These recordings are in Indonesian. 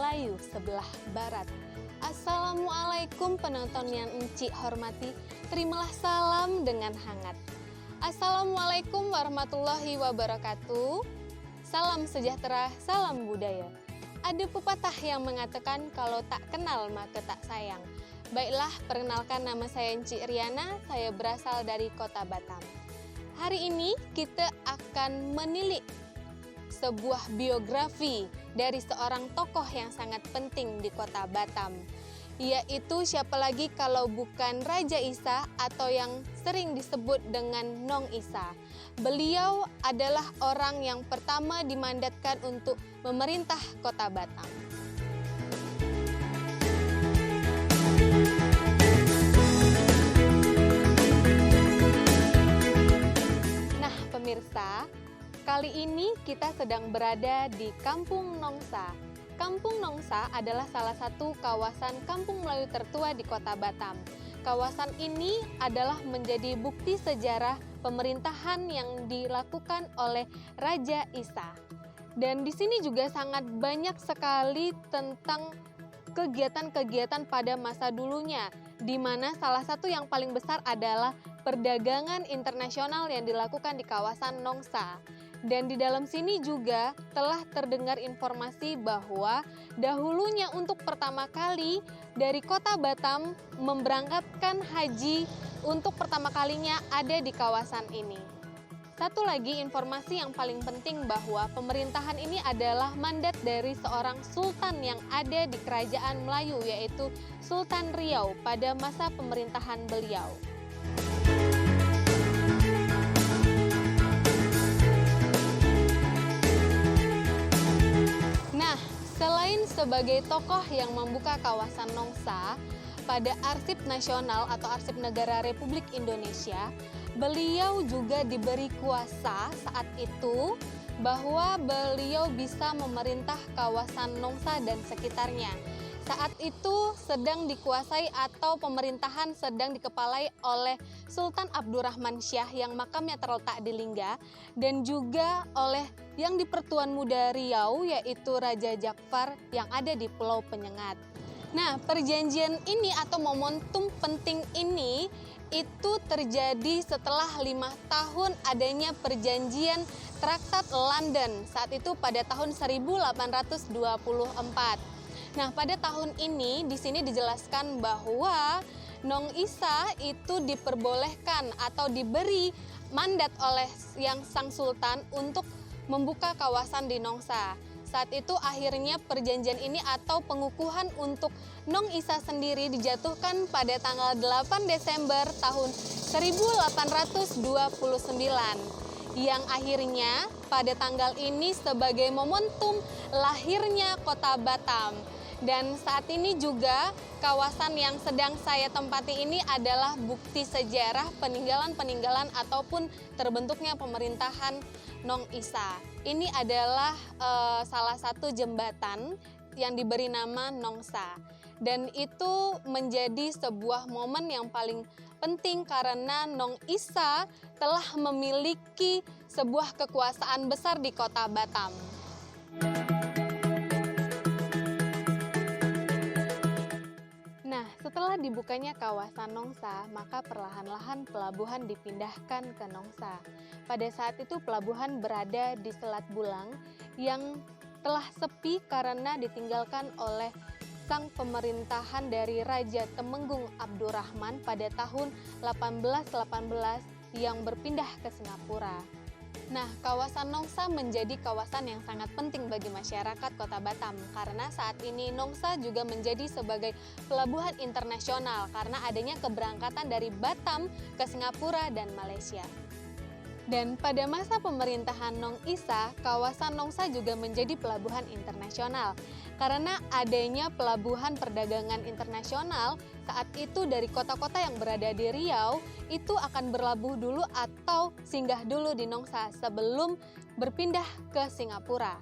Melayu sebelah barat. Assalamualaikum penonton yang Enci hormati, terimalah salam dengan hangat. Assalamualaikum warahmatullahi wabarakatuh. Salam sejahtera, salam budaya. Ada pepatah yang mengatakan kalau tak kenal maka tak sayang. Baiklah, perkenalkan nama saya Enci Riana, saya berasal dari kota Batam. Hari ini kita akan menilik sebuah biografi dari seorang tokoh yang sangat penting di kota Batam. Yaitu siapa lagi kalau bukan Raja Isa atau yang sering disebut dengan Nong Isa. Beliau adalah orang yang pertama dimandatkan untuk memerintah kota Batam. Nah pemirsa, kali ini kita sedang berada di Kampung Nongsa. Kampung Nongsa adalah salah satu kawasan kampung Melayu tertua di kota Batam. Kawasan ini adalah menjadi bukti sejarah pemerintahan yang dilakukan oleh Raja Isa. Dan di sini juga sangat banyak sekali tentang kegiatan-kegiatan pada masa dulunya, di mana salah satu yang paling besar adalah perdagangan internasional yang dilakukan di kawasan Nongsa. Dan di dalam sini juga telah terdengar informasi bahwa dahulunya untuk pertama kali dari kota Batam memberangkatkan haji untuk pertama kalinya ada di kawasan ini. Satu lagi informasi yang paling penting bahwa pemerintahan ini adalah mandat dari seorang sultan yang ada di kerajaan Melayu, yaitu Sultan Riau pada masa pemerintahan beliau. Nah, selain sebagai tokoh yang membuka kawasan Nongsa, pada Arsip Nasional atau Arsip Negara Republik Indonesia, beliau juga diberi kuasa saat itu bahwa beliau bisa memerintah kawasan Nongsa dan sekitarnya. Saat itu sedang dikuasai atau pemerintahan sedang dikepalai oleh Sultan Abdurrahman Syah yang makamnya terletak di Lingga, dan juga oleh yang di Pertuan Muda Riau yaitu Raja Jakfar yang ada di Pulau Penyengat. Nah, perjanjian ini atau momentum penting ini itu terjadi setelah 5 tahun adanya perjanjian Traktat London, saat itu pada tahun 1824. Nah, pada tahun ini di sini dijelaskan bahwa Nong Isa itu diperbolehkan atau diberi mandat oleh yang sang sultan untuk membuka kawasan di Nongsa. Saat itu akhirnya perjanjian ini atau pengukuhan untuk Nong Isa sendiri dijatuhkan pada tanggal 8 Desember tahun 1829 yang akhirnya pada tanggal ini sebagai momentum lahirnya kota Batam. Dan saat ini juga kawasan yang sedang saya tempati ini adalah bukti sejarah peninggalan-peninggalan ataupun terbentuknya pemerintahan Nong Isa. Ini adalah salah satu jembatan yang diberi nama Nongsa. Dan itu menjadi sebuah momen yang paling penting karena Nong Isa telah memiliki sebuah kekuasaan besar di kota Batam. Nah, setelah dibukanya kawasan Nongsa, maka perlahan-lahan pelabuhan dipindahkan ke Nongsa. Pada saat itu pelabuhan berada di Selat Bulang yang telah sepi karena ditinggalkan oleh sang pemerintahan dari Raja Temenggung Abdurrahman pada tahun 1818 yang berpindah ke Singapura. Nah, kawasan Nongsa menjadi kawasan yang sangat penting bagi masyarakat kota Batam karena saat ini Nongsa juga menjadi sebagai pelabuhan internasional karena adanya keberangkatan dari Batam ke Singapura dan Malaysia. Dan pada masa pemerintahan Nong Isa, kawasan Nongsa juga menjadi pelabuhan internasional. Karena adanya pelabuhan perdagangan internasional, saat itu dari kota-kota yang berada di Riau, itu akan berlabuh dulu atau singgah dulu di Nongsa sebelum berpindah ke Singapura.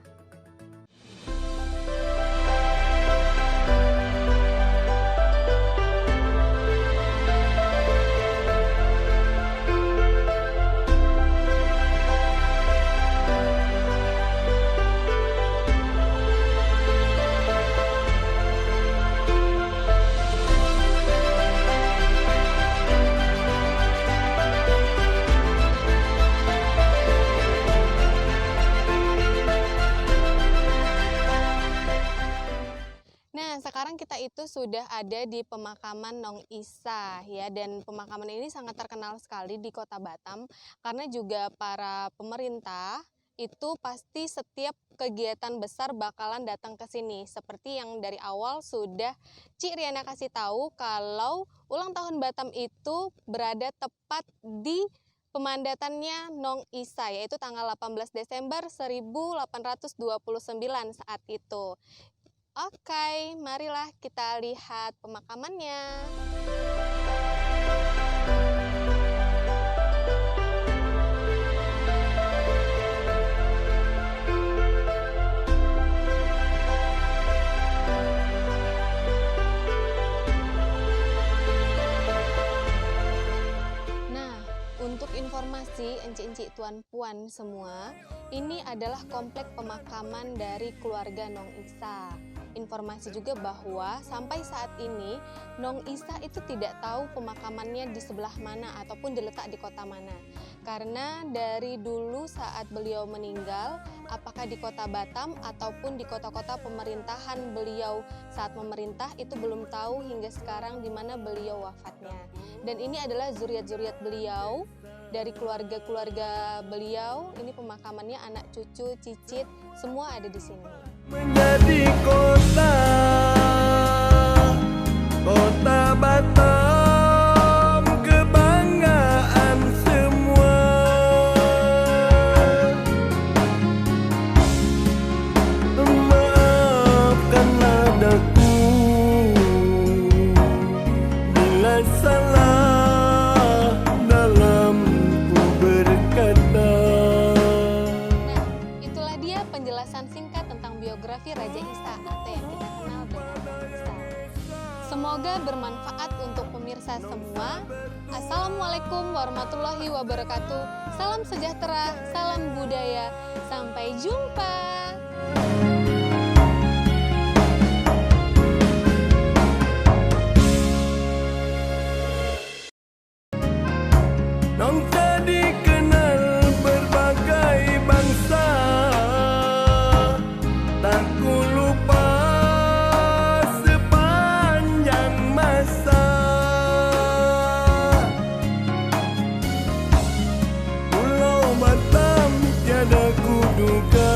Nah, sekarang kita itu sudah ada di pemakaman Nong Isa ya, dan pemakaman ini sangat terkenal sekali di Kota Batam karena juga para pemerintah itu pasti setiap kegiatan besar bakalan datang ke sini. Seperti yang dari awal sudah Cik Riana kasih tahu kalau ulang tahun Batam itu berada tepat di pemandatannya Nong Isa, yaitu tanggal 18 Desember 1829 saat itu. Oke, marilah kita lihat pemakamannya. Nah, untuk informasi encik-encik tuan puan semua, ini adalah komplek pemakaman dari keluarga Nong Isa. Informasi juga bahwa sampai saat ini Nong Isa itu tidak tahu pemakamannya di sebelah mana ataupun diletak di kota mana. Karena dari dulu saat beliau meninggal, apakah di kota Batam ataupun di kota-kota pemerintahan beliau saat memerintah itu belum tahu hingga sekarang di mana beliau wafatnya. Dan ini adalah zuriat-zuriat beliau, dari keluarga-keluarga beliau. Ini pemakamannya, anak cucu, cicit, semua ada di sini. Menjadi kota Batam, kebanggaan semua. Maafkanlah daku bila salah dalam ku berkata. Itulah dia penjelasan singkat tentang biografi Raja Isa atau yang kita kenal dengan Nong Isa. Semoga bermanfaat untuk pemirsa semua. Assalamualaikum warahmatullahi wabarakatuh. Salam sejahtera, salam budaya. Sampai jumpa. Nongsa dikenal berbagai bangsa, tak ku lupa sepanjang masa. Pulau Batam tiada kuduga,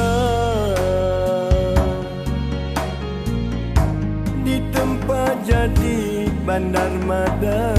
di tempat jadi bandar Madang.